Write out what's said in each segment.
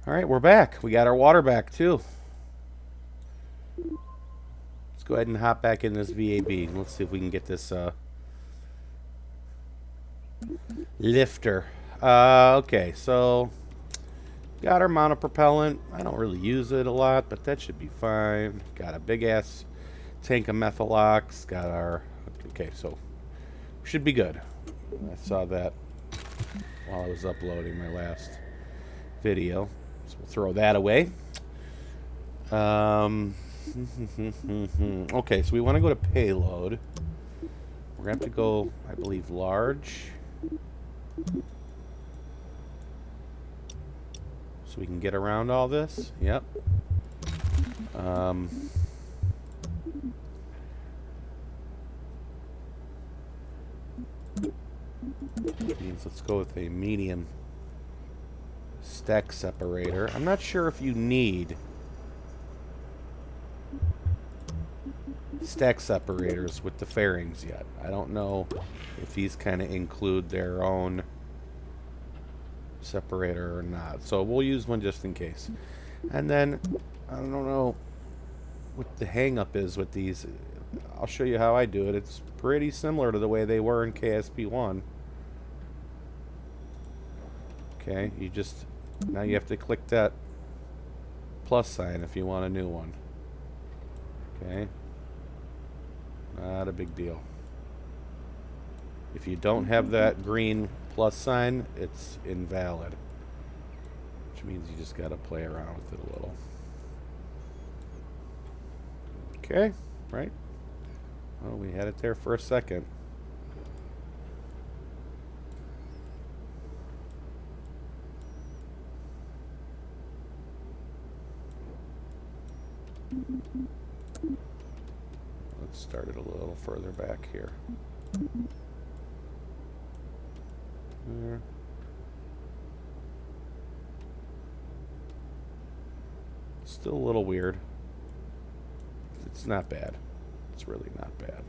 All right, we're back. We got our water back too. Let's go ahead and hop back in this VAB. Let's see if we can get this lifter. Okay, so got our monopropellant. I don't really use it a lot, but that should be fine. Got a big ass tank of methalox. Got our... Okay, so should be good. I saw that while I was uploading my last video. So we'll throw that away. Okay, so we want to go to payload. We're going to have to go, I believe, large. So we can get around all this. Yep. Means let's go with a medium stack separator. I'm not sure if you need stack separators with the fairings yet. I don't know if these kind of include their own separator or not. So we'll use one just in case. And then, I don't know what the hang up is with these. I'll show you how I do it. It's pretty similar to the way they were in KSP1. Okay, you just, now you have to click that plus sign if you want a new one. Okay. Not a big deal. If you don't have that green plus sign, it's invalid. Which means you just gotta play around with it a little. Okay, right? Oh, we had it there for a second. Let's start it a little further back here. There. Still a little weird. It's not bad. It's really not bad.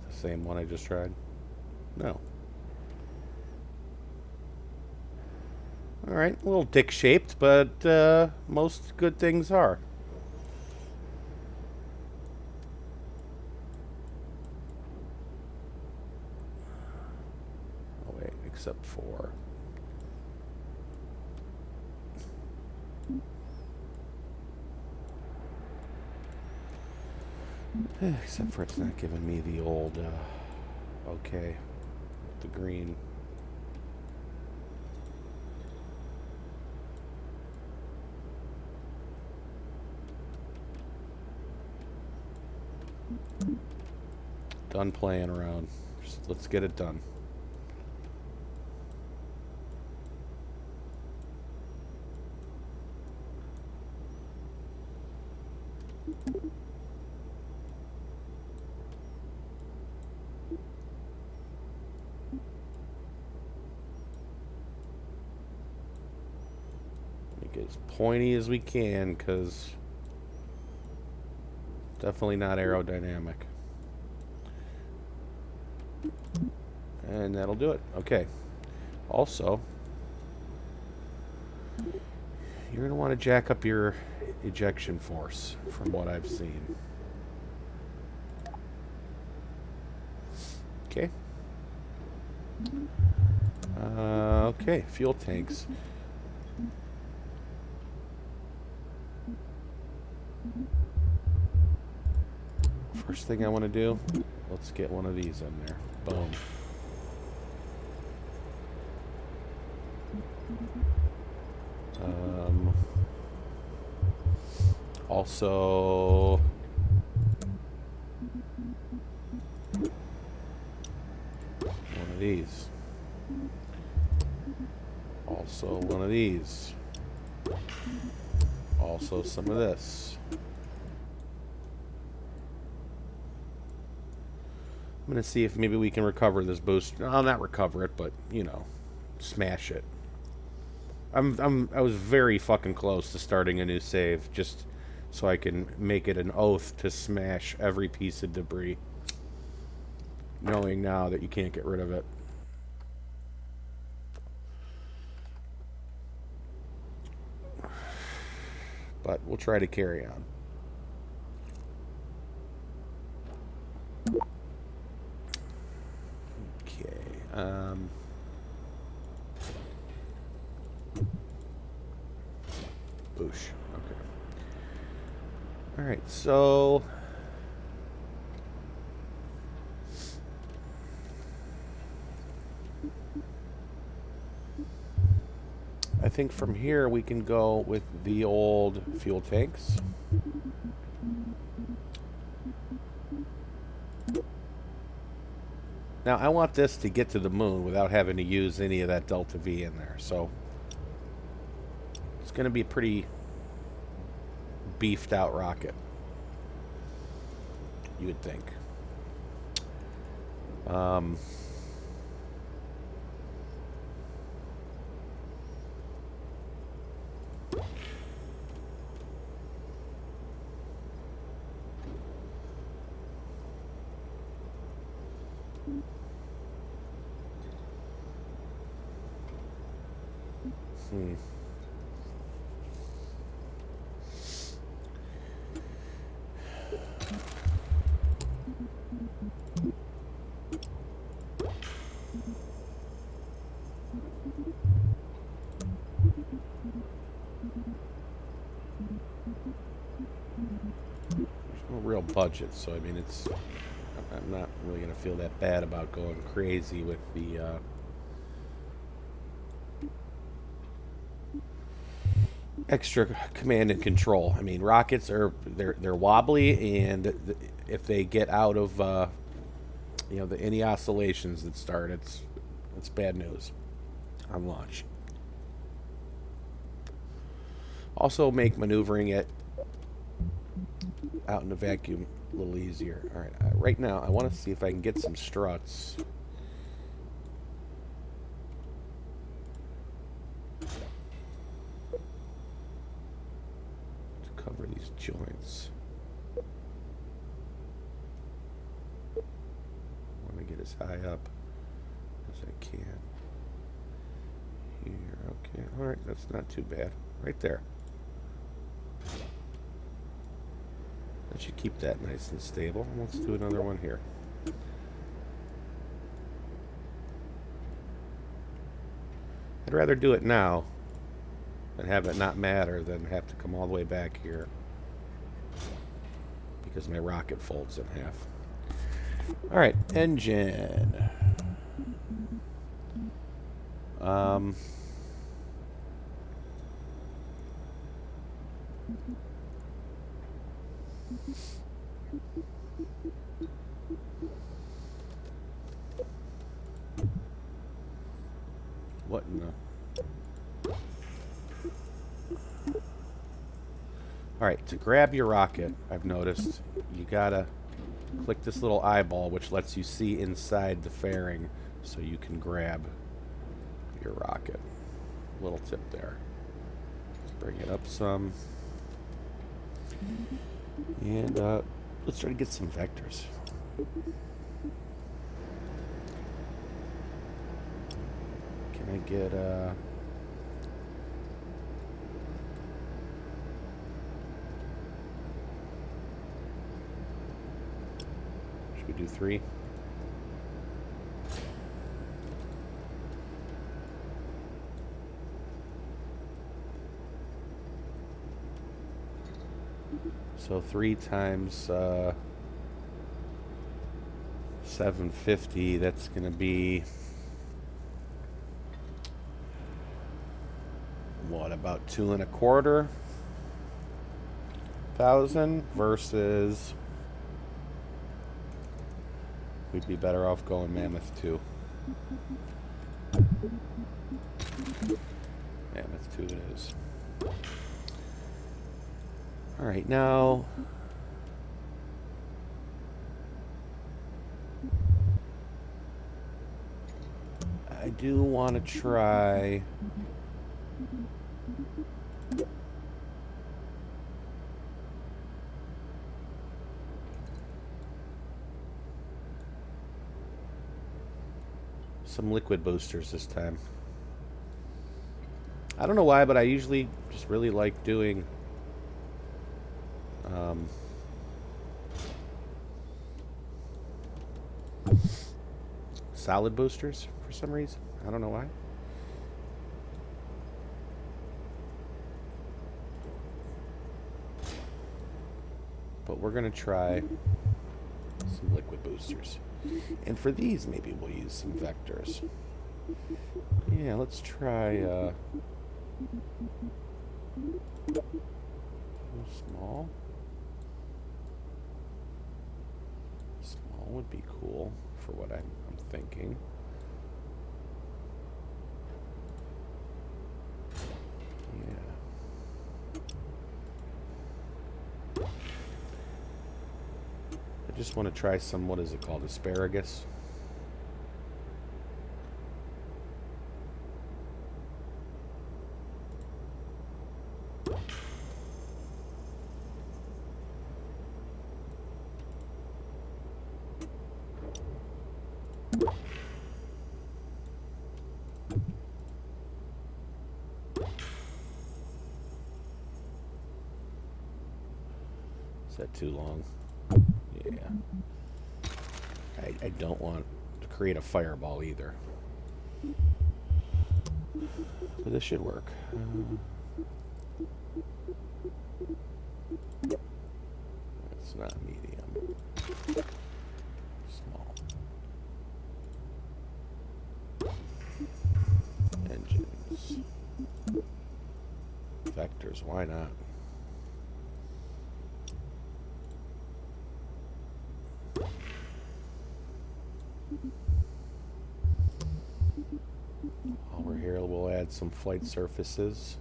The same one I just tried? No. Alright, a little dick-shaped, but most good things are. Oh wait, except for... Except for it's not giving me the old, okay, the green. Done playing around. Just let's get it done. Make it as pointy as we can, because definitely not aerodynamic. And that'll do it. Okay. Also, you're going to want to jack up your ejection force from what I've seen. Okay. Okay, fuel tanks. First thing I want to do, let's get one of these in there. Boom. Also, one of these. Also one of these. Also some of this. I'm going to see if maybe we can recover this boost. I'll not recover it, but, you know, smash it. I was very fucking close to starting a new save, just so I can make it an oath to smash every piece of debris, knowing now that you can't get rid of it. But we'll try to carry on. Okay. Boosh. Okay. All right. So I think from here we can go with the old fuel tanks. Now I want this to get to the moon without having to use any of that Delta V in there. So it's going to be a pretty beefed out rocket, you would think. No real budget, so I mean I'm not really going to feel that bad about going crazy with the extra command and control. I mean, rockets are they're wobbly, and if they get out of you know, any oscillations that start, it's bad news on launch. Also, make maneuvering it out in the vacuum a little easier. All right, right now I want to see if I can get some struts. To cover these joints. I want to get as high up as I can. Here, okay. All right, that's not too bad. Right there. That should keep that nice and stable. Let's do another one here. I'd rather do it now and have it not matter than have to come all the way back here because my rocket folds in half. All right, engine. What in the... Alright, to grab your rocket, I've noticed, you gotta click this little eyeball, which lets you see inside the fairing so you can grab your rocket. Little tip there. Let's bring it up some. And let's try to get some vectors. Can I get should we do 3? So 3 times 750, that's going to be, what, about 2,250 versus, we'd be better off going Mammoth 2. Mammoth 2 it is. Alright, now... I do want to try... some liquid boosters this time. I don't know why, but I usually just really like doing solid boosters for some reason. I don't know why. But we're going to try some liquid boosters. And for these, maybe we'll use some vectors. Yeah, let's try small. Small would be cool for what I'm thinking. Yeah. I just want to try some, what is it called, asparagus? Is that too long? Yeah. I don't want to create a fireball either. So this should work. It's not medium. Small. Engines. Vectors, why not? While we're here, we'll add some flight surfaces.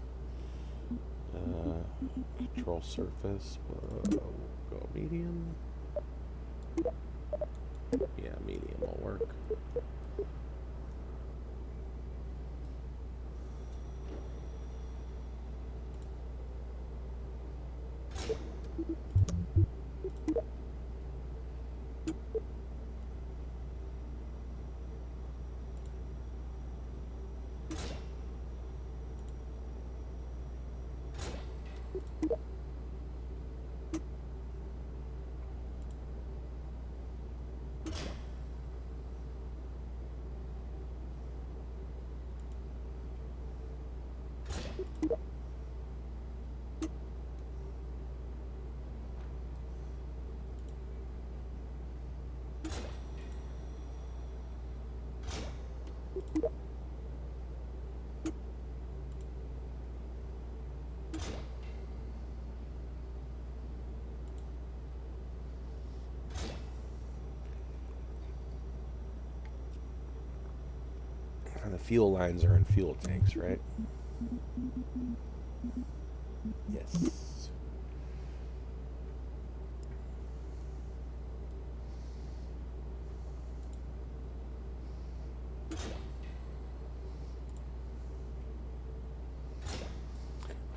Control surface. We'll go medium. Yeah, medium will work. And the fuel lines are in fuel tanks, right? Yes.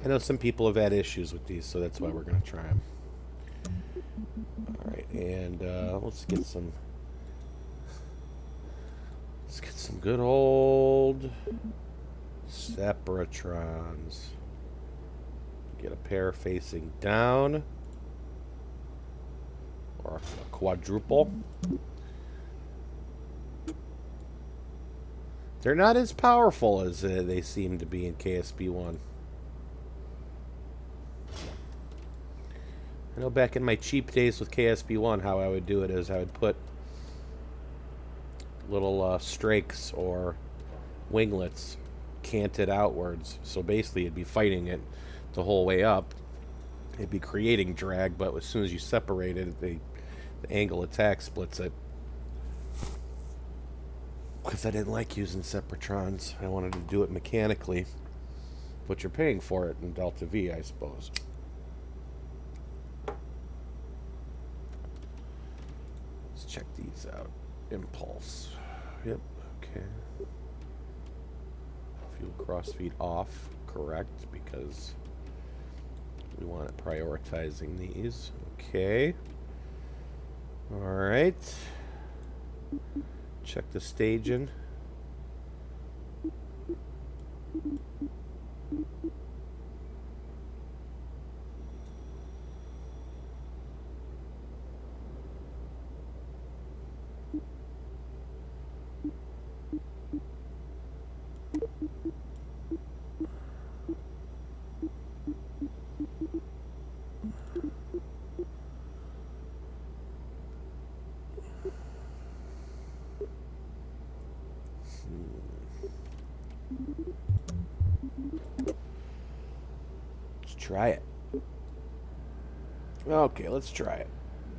I know some people have had issues with these, so that's why we're going to try them. All right, and let's get some good old separatrons. Get a pair facing down, or a quadruple. They're not as powerful as they seem to be in KSP1. I know back in my cheap days with KSP1, how I would do it is I would put little strakes or winglets canted outwards. So basically it'd be fighting it the whole way up. It'd be creating drag, but as soon as you separate it, the angle attack splits it. because I didn't like using Separatrons. I wanted to do it mechanically. But you're paying for it in Delta V, I suppose. Let's check these out. Impulse. Yep, okay. Fuel crossfeed off, correct, because we want it prioritizing these. Okay. Alright. Check the staging. Let's try it. Okay, let's try it.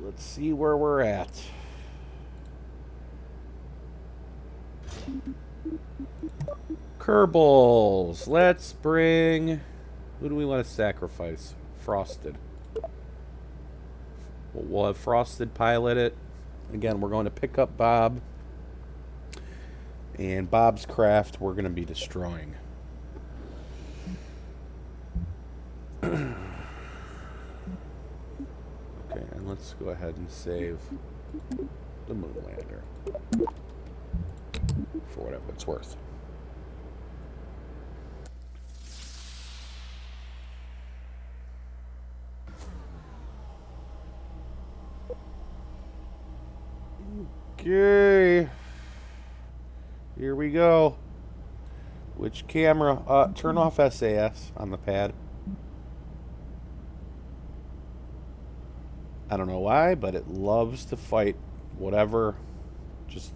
Let's see where we're at. Kerbals. Let's bring... Who do we want to sacrifice? Frosted. We'll have Frosted pilot it. Again, we're going to pick up Bob. And Bob's craft we're going to be destroying. Okay, and let's go ahead and save the Moonlander. For whatever it's worth. Okay. Here we go. Which camera? Turn off SAS on the pad. I don't know why, but it loves to fight whatever. Just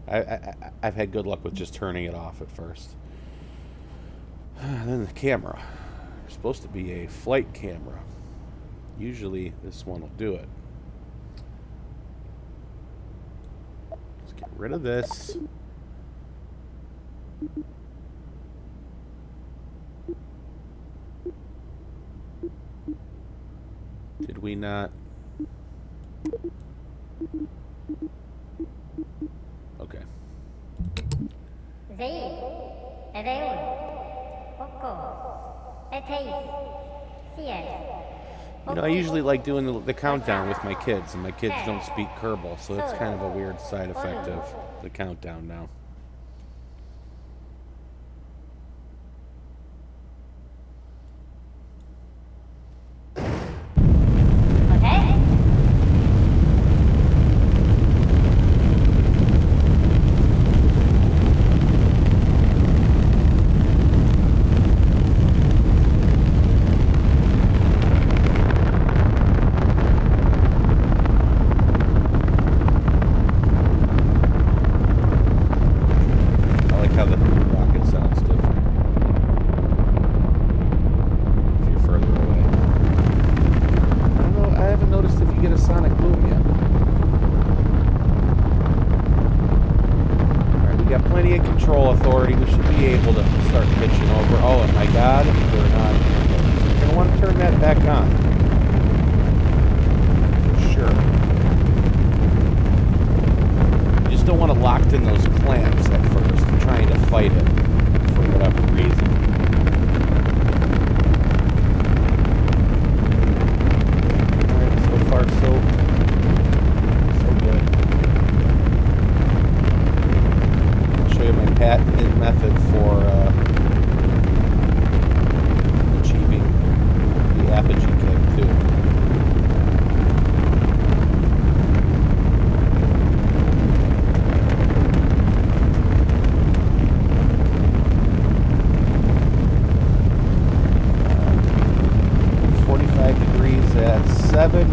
I've had good luck with just turning it off at first. Then the camera. It's supposed to be a flight camera. Usually this one will do it. Let's get rid of this. Did we not? Okay. You know, I usually like doing the countdown with my kids, and my kids don't speak Kerbal, so it's kind of a weird side effect of the countdown now.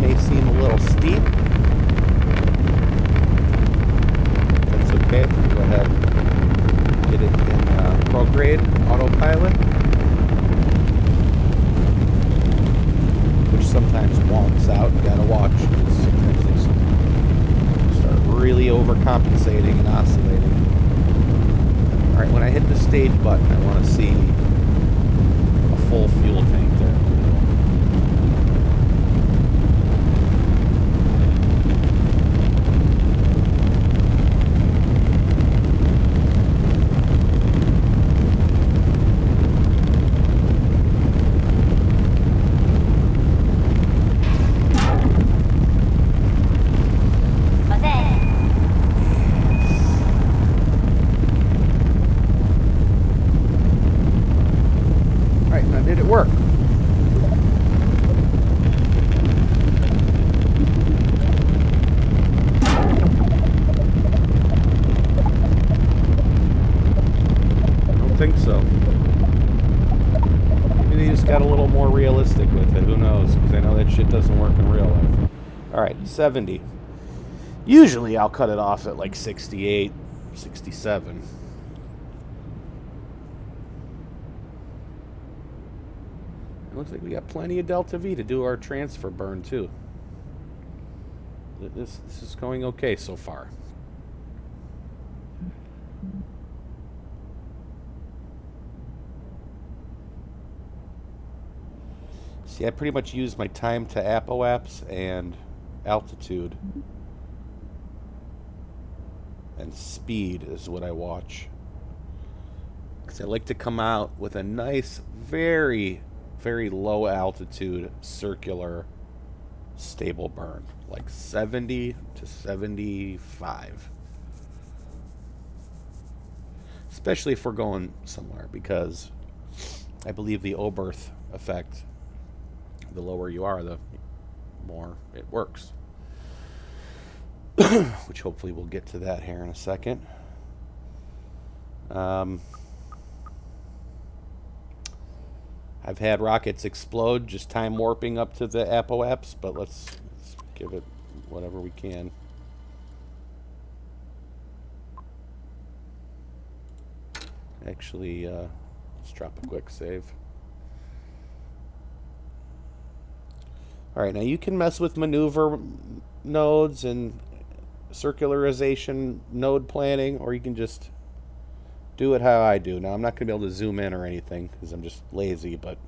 May seem a little steep. That's okay. Go ahead and get it in prograde autopilot, which sometimes wonks out. You gotta watch. Sometimes they start really overcompensating and oscillating. Alright, when I hit the stage button, I want to see a full fuel tank there. Alright, now did it work? I don't think so. Maybe they just got a little more realistic with it. Who knows? Because I know that shit doesn't work in real life. Alright, 70. Usually I'll cut it off at like 68, 67. It looks like we got plenty of delta V to do our transfer burn too. This is going okay so far. See, I pretty much use my time to apoapse and altitude. And speed is what I watch. Because I like to come out with a nice, very, very low altitude, circular, stable burn. Like 70 to 75. Especially if we're going somewhere, because I believe the Oberth effect, the lower you are, the more it works. Which hopefully we'll get to that here in a second. I've had rockets explode just time warping up to the apoapse, but let's give it whatever we can. Actually, let's drop a quick save. Alright, now you can mess with maneuver nodes and circularization node planning, or you can just do it how I do. Now, I'm not going to be able to zoom in or anything because I'm just lazy, but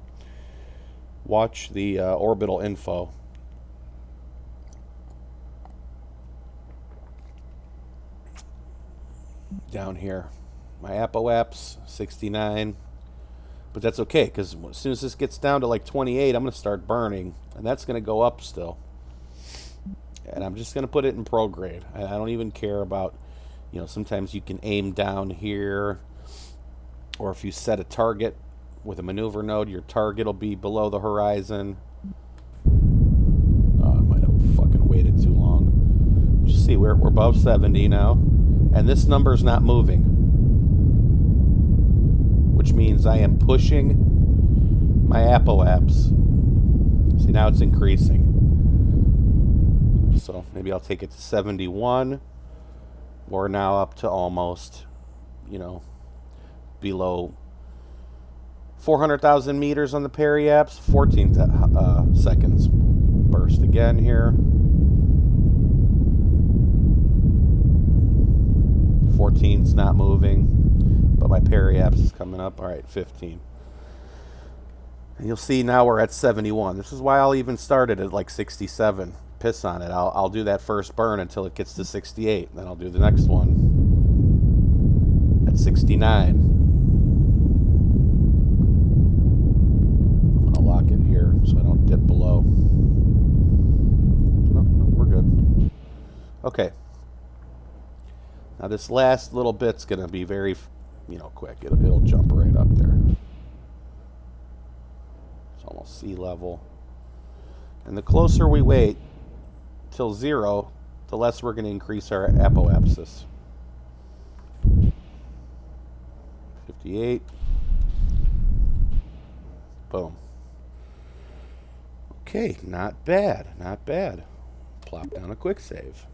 watch the orbital info. Down here. My apoapse, 69. But that's okay, because as soon as this gets down to like 28, I'm going to start burning, and that's going to go up still. And I'm just going to put it in prograde. I don't even care about, you know, sometimes you can aim down here, or if you set a target with a maneuver node, your target will be below the horizon. Oh, I might have fucking waited too long. Just see, we're above 70 now, and this number's not moving, which means I am pushing my apoapse. See, now it's increasing. So maybe I'll take it to 71. We're now up to almost, you know, below 400,000 meters on the periapse. 14 seconds burst again here. 14's not moving, but my periapse is coming up. All right, 15. And you'll see now we're at 71. This is why I'll even start it at like 67. Piss on it. I'll do that first burn until it gets to 68. Then I'll do the next one at 69. I'm going to lock it here so I don't dip below. No, we're good. Okay. Now this last little bit's going to be very, you know, quick. It'll jump right up there. It's almost sea level. And the closer we wait till 0, the less we're going to increase our apoapsis. 58. Boom. Okay, not bad, not bad. Plop down a quick save.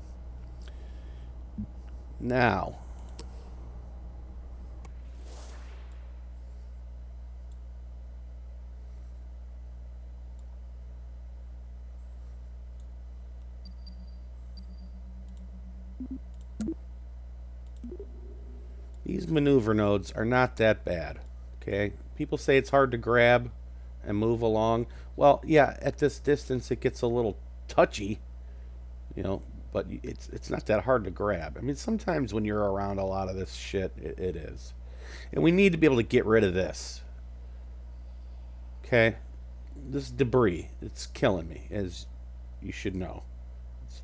Now, These maneuver nodes are not that bad. Okay? People say it's hard to grab and move along. Well, yeah, at this distance it gets a little touchy, you know, but it's not that hard to grab. I mean, sometimes when you're around a lot of this shit, it is. And we need to be able to get rid of this. Okay? This debris, it's killing me, as you should know. It's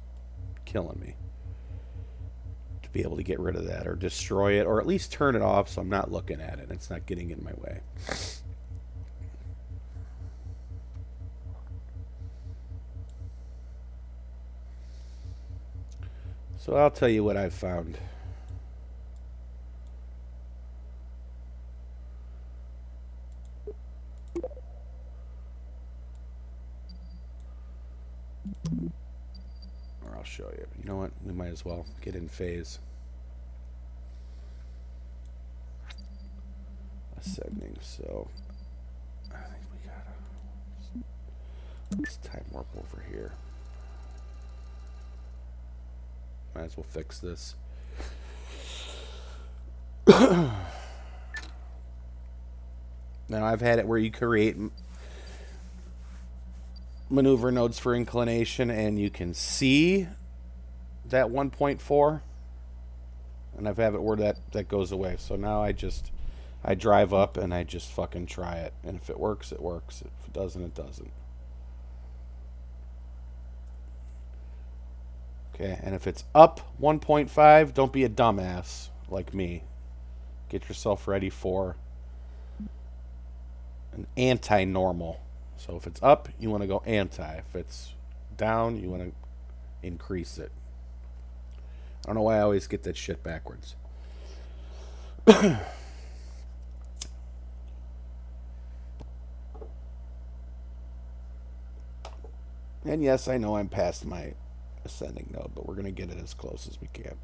killing me to be able to get rid of that or destroy it or at least turn it off so I'm not looking at it. It's not getting in my way. So I'll tell you what I've found. Or I'll show you. You know what? We might as well get in phase. Ascending. So I think we gotta. Let's time warp over here. Might as well fix this. Now I've had it where you create maneuver nodes for inclination and you can see that 1.4, and I've had it where that goes away. So now I drive up and I just fucking try it, and if it works, it works. If it doesn't, it doesn't. Okay, and if it's up 1.5, don't be a dumbass like me. Get yourself ready for an anti-normal. So if it's up, you want to go anti. If it's down, you want to increase it. I don't know why I always get that shit backwards. And yes, I know I'm past my ascending node, but we're going to get it as close as we can.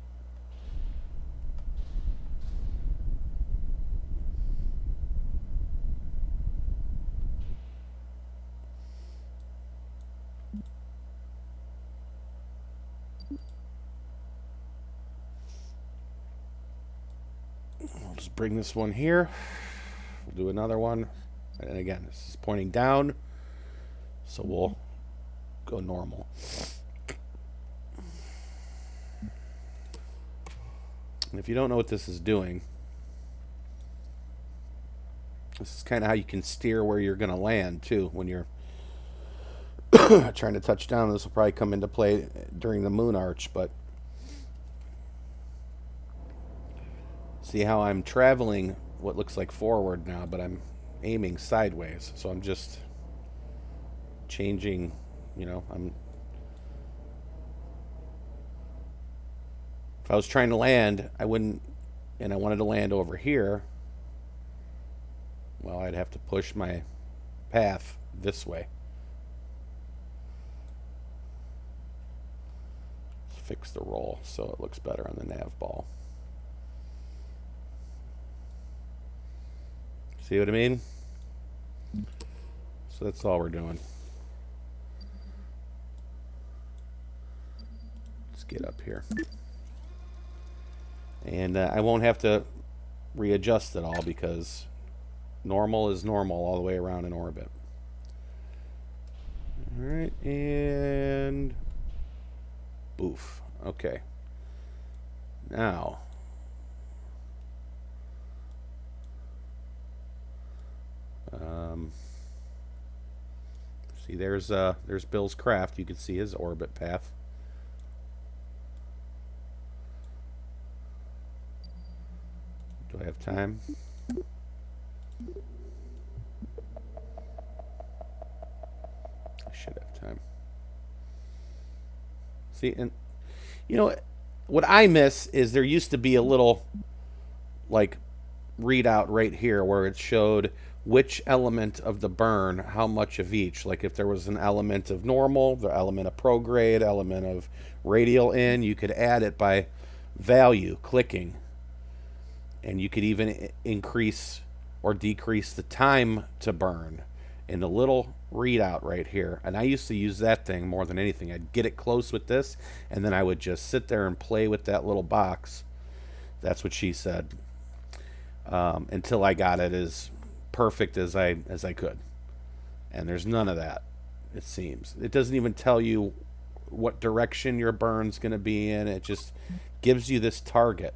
I'll just bring this one here. We'll do another one. And again, this is pointing down, so we'll go normal. And if you don't know what this is doing, this is kind of how you can steer where you're going to land, too, when you're trying to touch down. This will probably come into play during the moon arch, but see how I'm traveling what looks like forward now, but I'm aiming sideways. So I'm just changing, you know, if I was trying to land, I wouldn't, and I wanted to land over here, well, I'd have to push my path this way. Let's fix the roll so it looks better on the nav ball. See what I mean? So that's all we're doing. Let's get up here. And I won't have to readjust it all because normal is normal all the way around in orbit. All right, and boof. Okay. Now, see, there's Bill's craft. You can see his orbit path. Do I have time? I should have time. See, and you know what I miss is there used to be a little like readout right here where it showed which element of the burn, how much of each. Like if there was an element of normal, the element of prograde, element of radial in, you could add it by value, clicking. And you could even increase or decrease the time to burn in the little readout right here. And I used to use that thing more than anything. I'd get it close with this, and then I would just sit there and play with that little box. That's what she said. until I got it as perfect as I could. And there's none of that. It seems it doesn't even tell you what direction your burn's going to be in. It just gives you this target.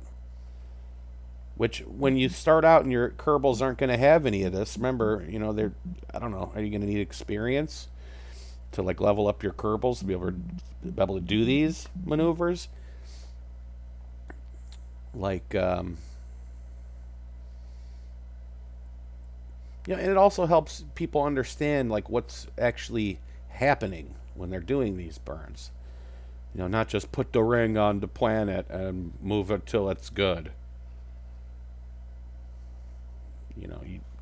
Which, when you start out and your Kerbals aren't going to have any of this, remember, they're, I don't know, are you going to need experience to like level up your Kerbals to be able to do these maneuvers? Like, and it also helps people understand like what's actually happening when they're doing these burns. Not just put the ring on the planet and move it till it's good.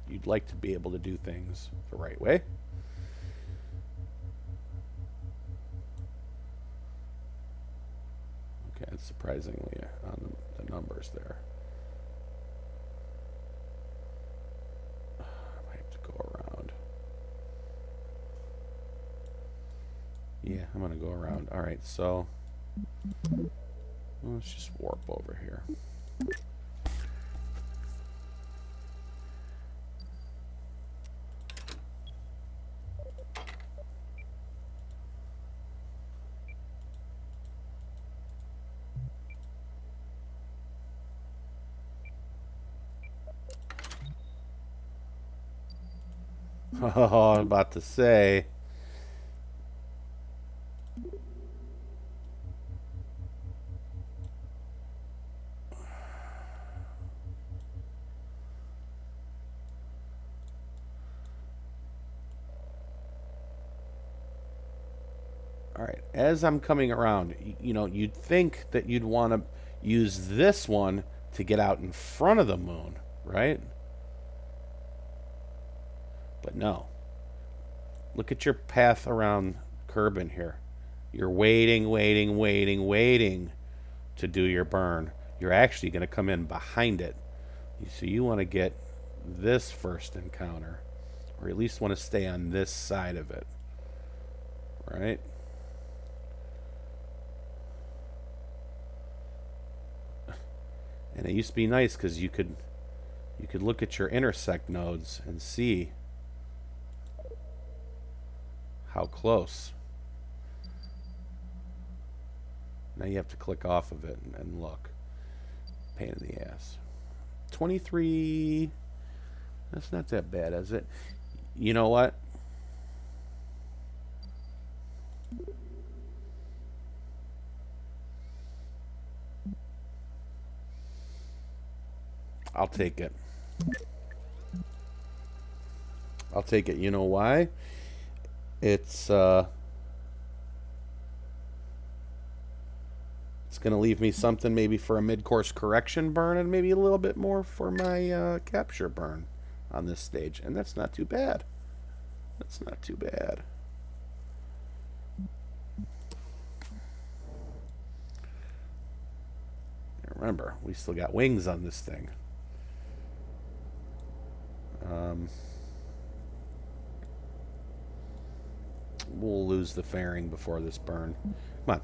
You'd like to be able to do things the right way. Okay, it's surprisingly on the numbers there. I have to go around. Yeah, I'm going to go around. All right, so let's just warp over here. Oh, I'm about to say. All right, as I'm coming around, you'd think that you'd want to use this one to get out in front of the moon, right? But no. Look at your path around Kerbin here. You're waiting, waiting, waiting, waiting to do your burn. You're actually going to come in behind it. So you want to get this first encounter, or at least want to stay on this side of it, right? And it used to be nice because you could look at your intersect nodes and see how close. Now you have to click off of it and look. Pain in the ass. 23. That's not that bad, is it? You know what? I'll take it. I'll take it. You know why? It's going to leave me something maybe for a mid-course correction burn and maybe a little bit more for my capture burn on this stage. And that's not too bad. That's not too bad. Remember, we still got wings on this thing. We'll lose the fairing before this burn. Come on.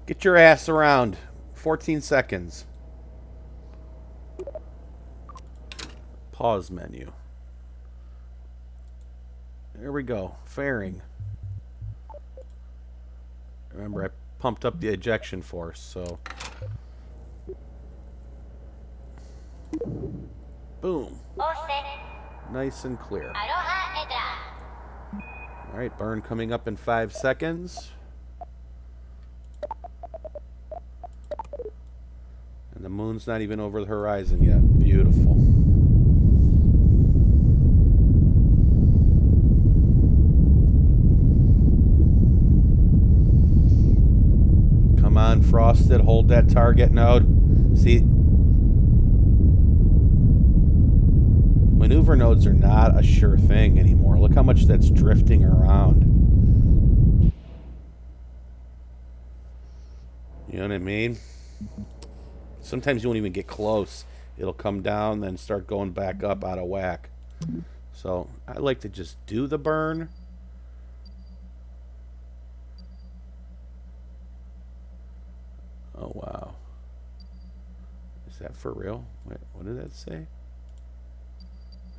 Get your ass around. 14 seconds. Pause menu. There we go. Fairing. Remember, I pumped up the ejection force, so... Boom. Nice and clear. Alright, burn coming up in 5 seconds. And the moon's not even over the horizon yet. Beautiful. Come on, Frosted. Hold that target node. See? Maneuver nodes are not a sure thing anymore. Look how much that's drifting around. You know what I mean? Sometimes you won't even get close. It'll come down, then start going back up out of whack. So I like to just do the burn. Oh, wow. This Is that for real? Wait, what did that say?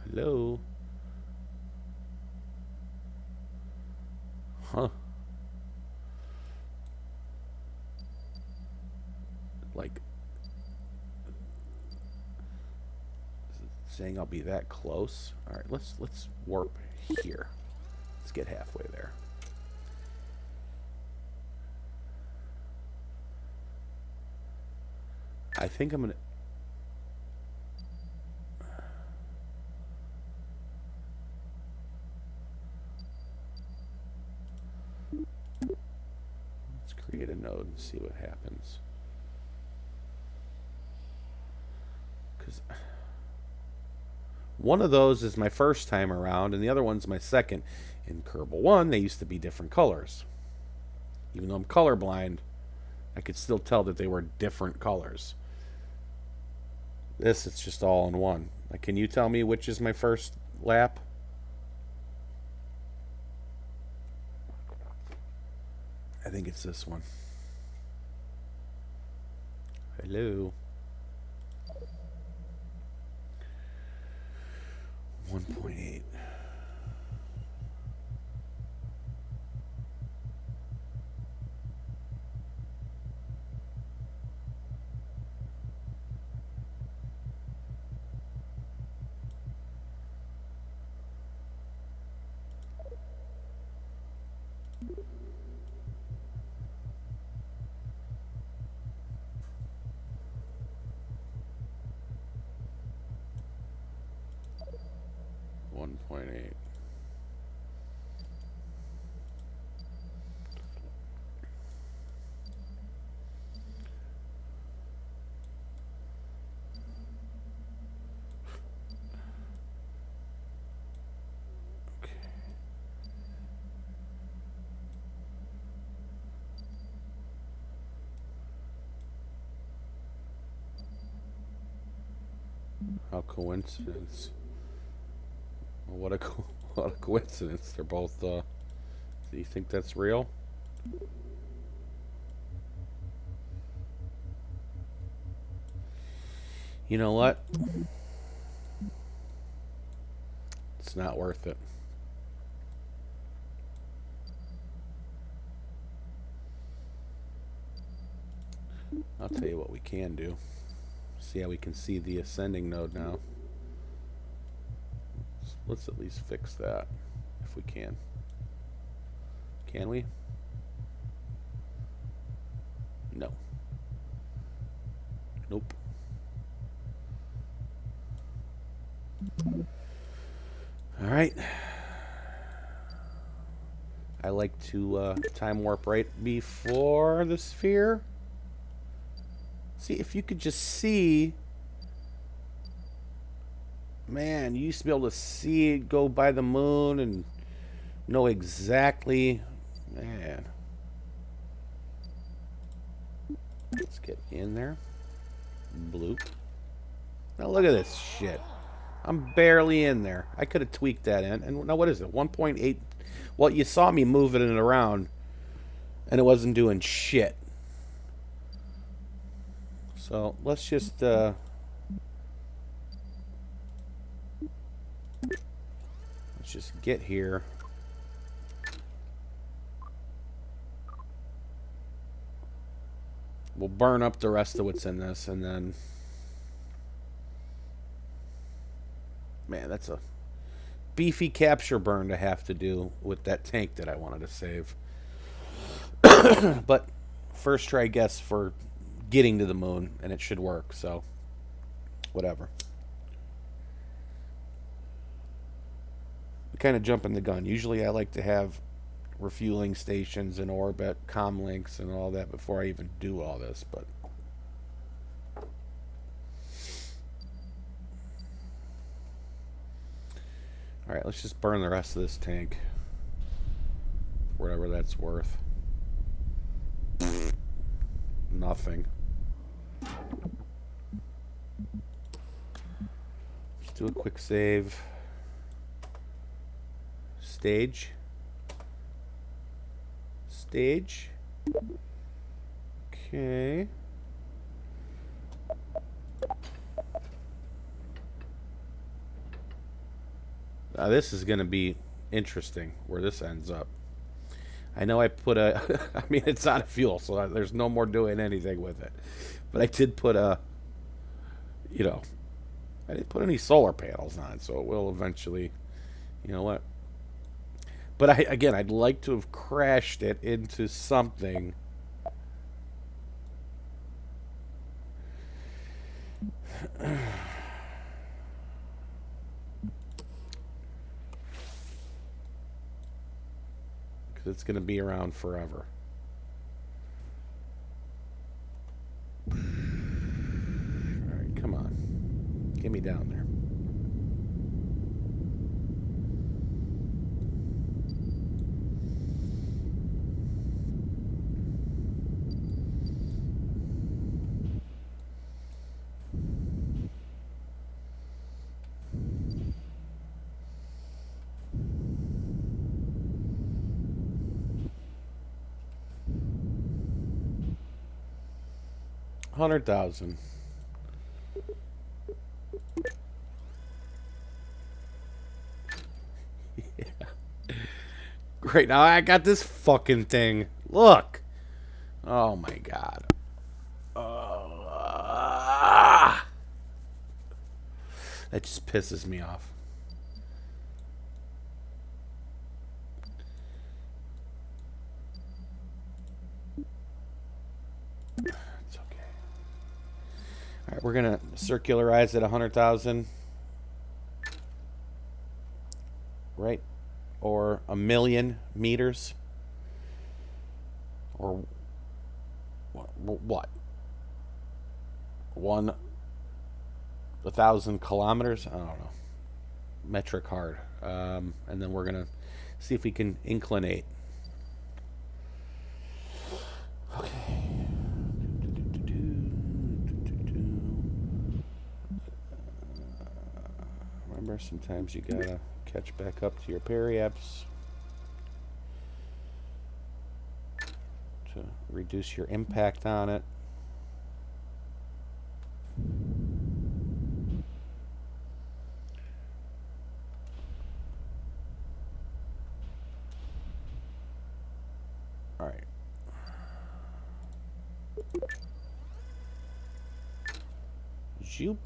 Hello? Huh. Like, saying I'll be that close. All right, let's warp here. Let's get halfway there. I think I'm gonna. Let's create a node and see what happens. Because one of those is my first time around, and the other one's my second. In Kerbal 1, they used to be different colors. Even though I'm colorblind, I could still tell that they were different colors. This, it's just all in one. Like, can you tell me which is my first lap? I think it's this one. Hello. 1.8. How coincidence. Well, what a coincidence. They're both, do you think that's real? You know what? It's not worth it. I'll tell you what we can do. See how we can see the ascending node now. Let's at least fix that if we can. Can we? No. Nope. All right. I like to time warp right before the sphere. See, if you could just see. Man, you used to be able to see it go by the moon and know exactly. Man. Let's get in there. Bloop. Now look at this shit. I'm barely in there. I could have tweaked that in. And now what is it? 1.8. Well, you saw me moving it around, and it wasn't doing shit. So let's just let's just get here. We'll burn up the rest of what's in this, and then, man, that's a beefy capture burn to have to do with that tank that I wanted to save. But first try guess for getting to the moon, and it should work, so whatever. Kind of jumping the gun. Usually I like to have refueling stations in orbit, comm links, and all that before I even do all this, but alright, let's just burn the rest of this tank. Whatever that's worth. Nothing. Let's do a quick save. Stage. Okay. This is going to be interesting where this ends up. I know I put a, I mean, it's out of fuel, so there's no more doing anything with it. But I did put a, you know, I didn't put any solar panels on it, so it will eventually, you know what? But again, I'd like to have crashed it into something. Because it's going to be around forever. All right, come on. Get me down there. $100,000. Great. Now I got this fucking thing. Look. Oh my god. That just pisses me off. It's okay. All right, we're gonna circularize at 100,000, right? Or 1,000,000 meters, or what? 1,000 kilometers? I don't know. Metric hard. And then we're gonna see if we can inclinate. Okay. Remember, sometimes you gotta catch back up to your periapts to reduce your impact on it. All right. Zoop.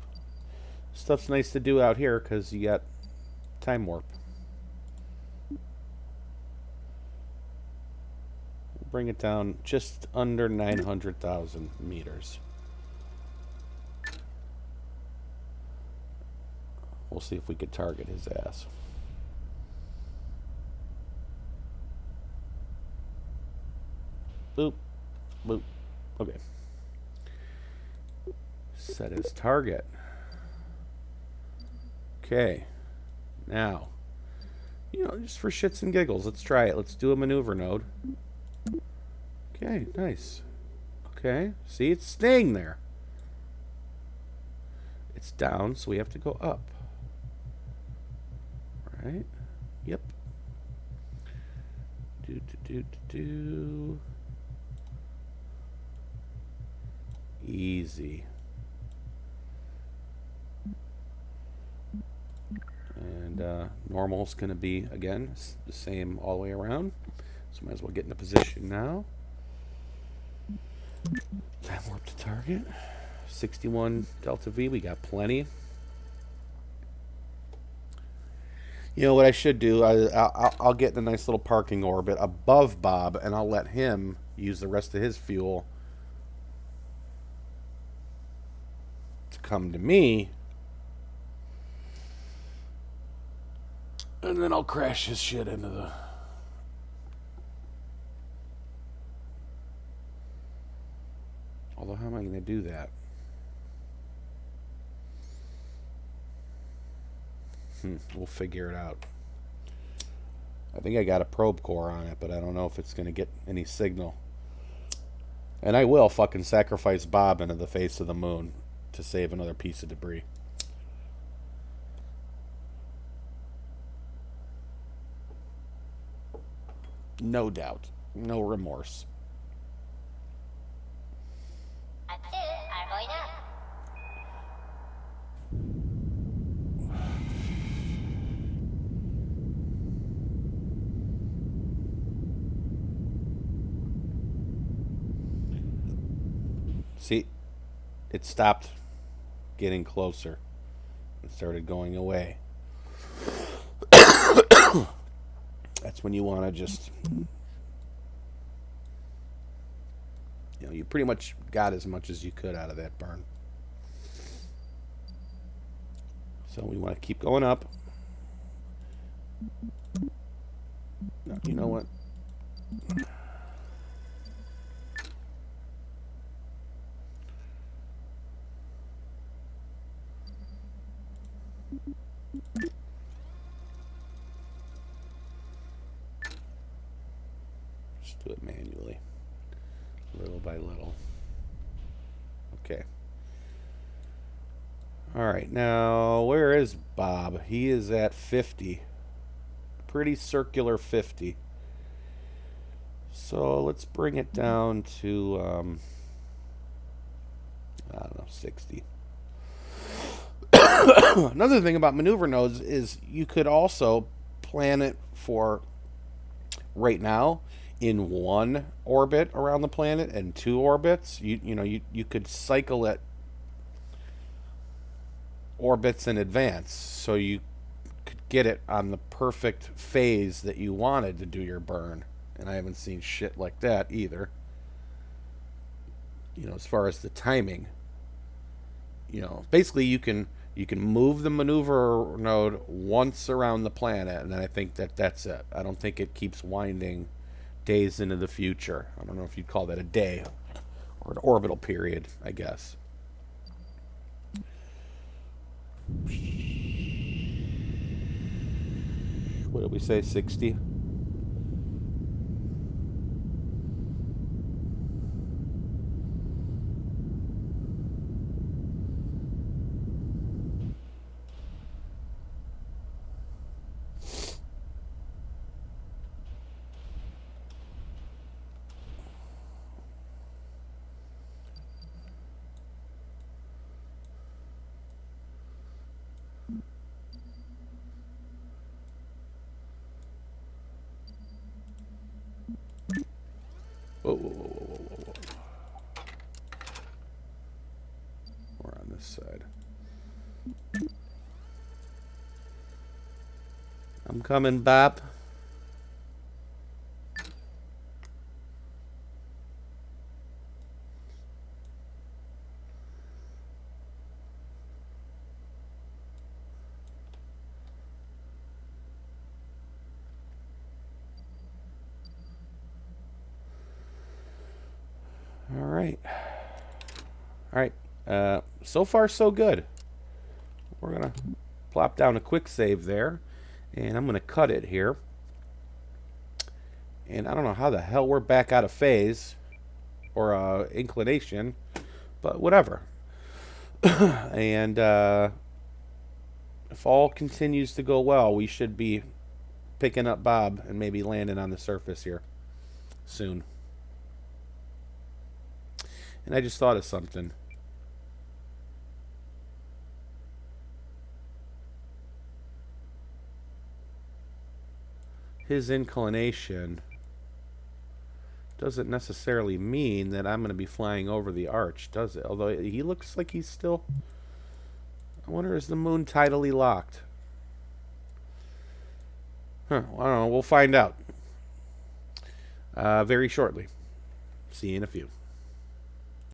Stuff's nice to do out here because you got time warp. Bring it down just under 900,000 meters. We'll see if we could target his ass. Boop. Boop. Okay. Set his target. Okay. Now, just for shits and giggles, let's try it. Let's do a maneuver node. Okay, nice. Okay, see, it's staying there. It's down, so we have to go up. Right? Yep. Do. Easy. And normal's going to be, again, the same all the way around. So might as well get into position now. Time warp to target. 61 delta V, we got plenty. You know what I should do? I'll get in a nice little parking orbit above Bob, and I'll let him use the rest of his fuel to come to me. And then I'll crash his shit into the... Although, how am I going to do that? We'll figure it out. I think I got a probe core on it, but I don't know if it's going to get any signal. And I will fucking sacrifice Bob into the face of the moon to save another piece of debris. No doubt. No remorse. it stopped getting closer and started going away. That's when you want to just, you pretty much got as much as you could out of that burn. So we want to keep going up. No, you know what? Just do it manually, little by little. Okay. All right, now where is Bob? He is at 50. Pretty circular 50. So let's bring it down to, I don't know, 60. Another thing about maneuver nodes is you could also plan it for right now in one orbit around the planet and two orbits. You could cycle it orbits in advance, so you could get it on the perfect phase that you wanted to do your burn. And I haven't seen shit like that either. As far as the timing, basically you can move the maneuver node once around the planet, and then I think that's it. I don't think it keeps winding days into the future. I don't know if you'd call that a day or an orbital period, I guess. What did we say, 60? Whoa, whoa, whoa, whoa, whoa, whoa. We're on this side. I'm coming, Bob. All right. All right. So far, so good. We're going to plop down a quick save there. And I'm going to cut it here. And I don't know how the hell we're back out of phase or inclination, but whatever. And if all continues to go well, we should be picking up Bob and maybe landing on the surface here soon. And I just thought of something. His inclination doesn't necessarily mean that I'm going to be flying over the arch, does it? Although he looks like he's still... I wonder, is the moon tidally locked? Huh, I don't know. We'll find out very shortly. See you in a few.